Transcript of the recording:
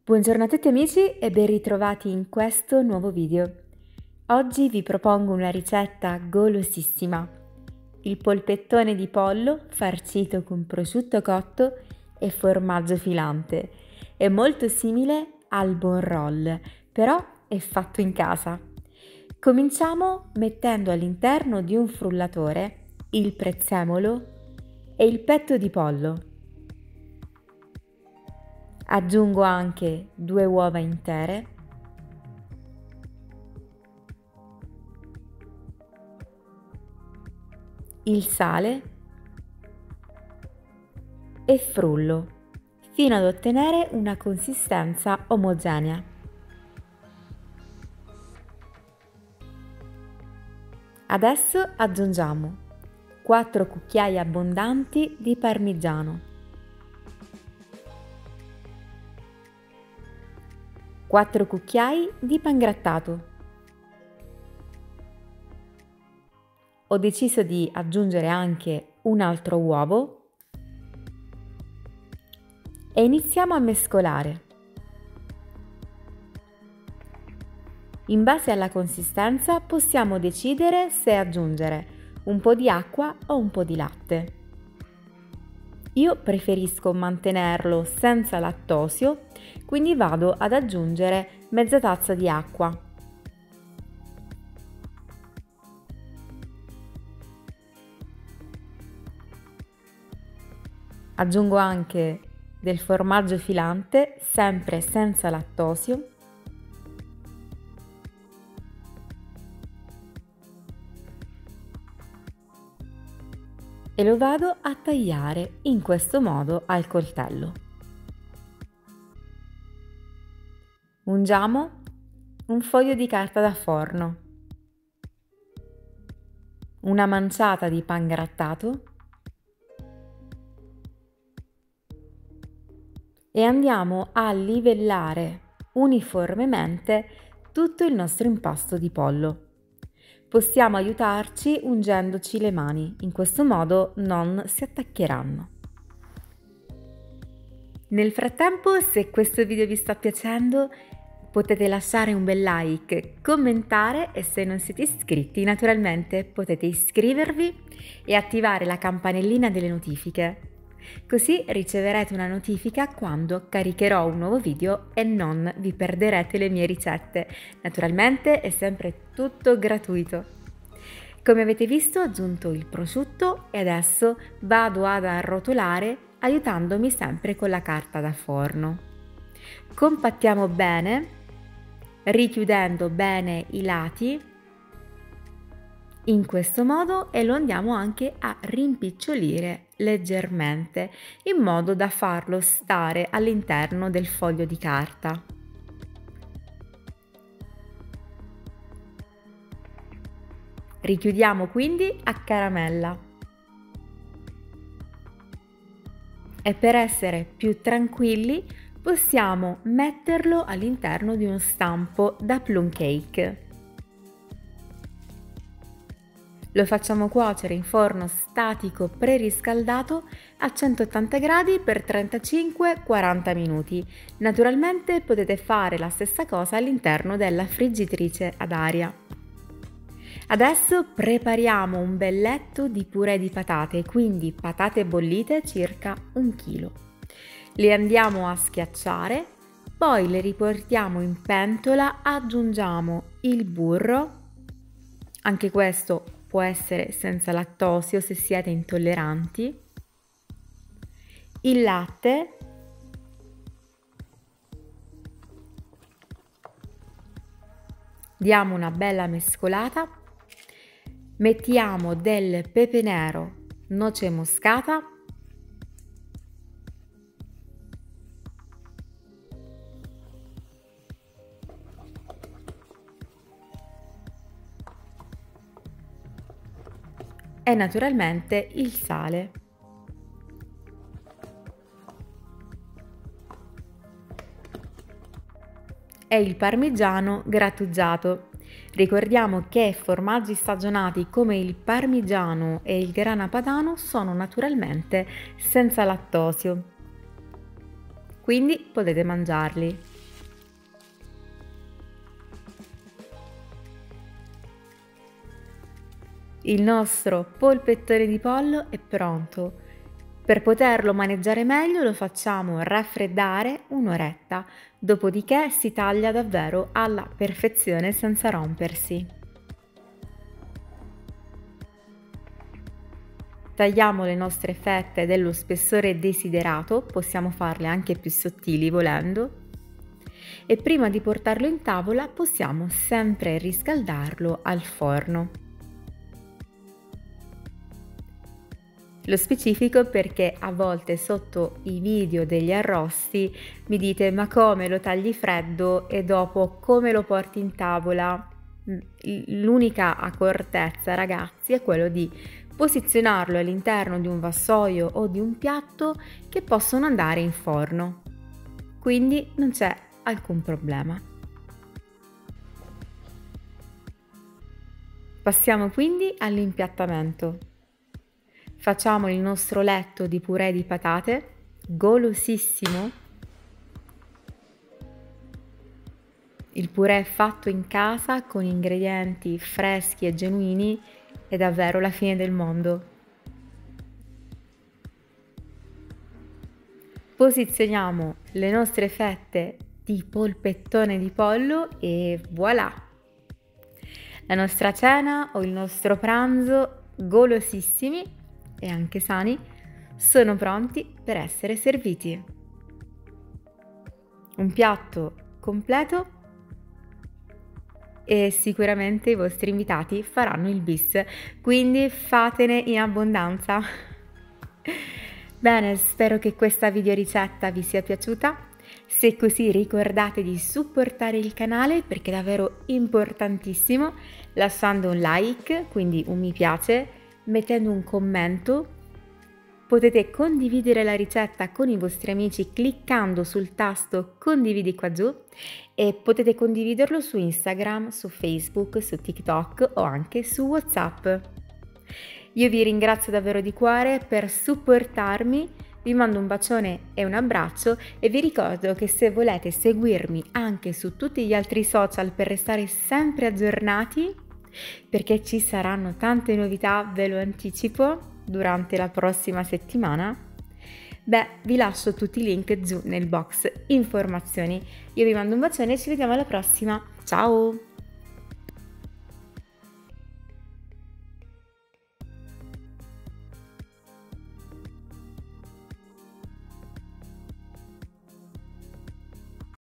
Buongiorno a tutti amici e ben ritrovati in questo nuovo video. Oggi vi propongo una ricetta golosissima, il polpettone di pollo farcito con prosciutto cotto e formaggio filante. È molto simile al bon roll, però è fatto in casa. Cominciamo mettendo all'interno di un frullatore il prezzemolo e il petto di pollo. Aggiungo anche 2 uova intere, il sale e frullo fino ad ottenere una consistenza omogenea. Adesso aggiungiamo 4 cucchiai abbondanti di parmigiano, 4 cucchiai di pangrattato. Ho deciso di aggiungere anche un altro uovo e iniziamo a mescolare. In base alla consistenza possiamo decidere se aggiungere un po' di acqua o un po' di latte. Io preferisco mantenerlo senza lattosio, quindi vado ad aggiungere mezza tazza di acqua. Aggiungo anche del formaggio filante, sempre senza lattosio. E lo vado a tagliare in questo modo al coltello. Ungiamo un foglio di carta da forno, una manciata di pangrattato e andiamo a livellare uniformemente tutto il nostro impasto di pollo. Possiamo aiutarci ungendoci le mani, in questo modo non si attaccheranno. Nel frattempo, se questo video vi sta piacendo, potete lasciare un bel like, commentare e se non siete iscritti, naturalmente potete iscrivervi e attivare la campanellina delle notifiche. Così riceverete una notifica quando caricherò un nuovo video e non vi perderete le mie ricette. Naturalmente è sempre tutto gratuito. Come avete visto ho aggiunto il prosciutto e adesso vado ad arrotolare aiutandomi sempre con la carta da forno. Compattiamo bene, richiudendo bene i lati in questo modo e lo andiamo anche a rimpicciolire leggermente in modo da farlo stare all'interno del foglio di carta. Richiudiamo quindi a caramella e per essere più tranquilli possiamo metterlo all'interno di uno stampo da plum cake. Lo facciamo cuocere in forno statico preriscaldato a 180 gradi per 35-40 minuti. Naturalmente potete fare la stessa cosa all'interno della friggitrice ad aria. Adesso prepariamo un belletto di purè di patate, quindi patate bollite circa 1 chilo. Le andiamo a schiacciare, poi le riportiamo in pentola, aggiungiamo il burro, anche questo può essere senza lattosio se siete intolleranti, il latte, diamo una bella mescolata, mettiamo del pepe nero, noce moscata e naturalmente il sale. E il parmigiano grattugiato. Ricordiamo che formaggi stagionati come il parmigiano e il grana padano sono naturalmente senza lattosio, quindi potete mangiarli. il nostro polpettone di pollo è pronto. Per poterlo maneggiare meglio lo facciamo raffreddare un'oretta, dopodiché si taglia davvero alla perfezione senza rompersi. Tagliamo le nostre fette dello spessore desiderato, possiamo farle anche più sottili volendo, e prima di portarlo in tavola possiamo sempre riscaldarlo al forno. Lo specifico perché a volte sotto i video degli arrosti mi dite ma come lo tagli freddo e dopo come lo porti in tavola? L'unica accortezza, ragazzi, è quello di posizionarlo all'interno di un vassoio o di un piatto che possono andare in forno. Quindi non c'è alcun problema. Passiamo quindi all'impiattamento. Facciamo il nostro letto di purè di patate, golosissimo. Il purè fatto in casa con ingredienti freschi e genuini è davvero la fine del mondo. Posizioniamo le nostre fette di polpettone di pollo e voilà! La nostra cena o il nostro pranzo, golosissimi e anche sani, sono pronti per essere serviti. Un piatto completo e sicuramente i vostri invitati faranno il bis, quindi fatene in abbondanza. Bene, spero che questa videoricetta vi sia piaciuta. Se è così ricordate di supportare il canale perché è davvero importantissimo, lasciando un like, quindi un mi piace, mettendo un commento. Potete condividere la ricetta con i vostri amici cliccando sul tasto condividi qua giù e potete condividerlo su Instagram, su Facebook, su TikTok o anche su WhatsApp. Io vi ringrazio davvero di cuore per supportarmi, vi mando un bacione e un abbraccio e vi ricordo che se volete seguirmi anche su tutti gli altri social per restare sempre aggiornati, perché ci saranno tante novità, ve lo anticipo, durante la prossima settimana, vi lascio tutti i link giù nel box informazioni. Io vi mando un bacione e ci vediamo alla prossima. Ciao!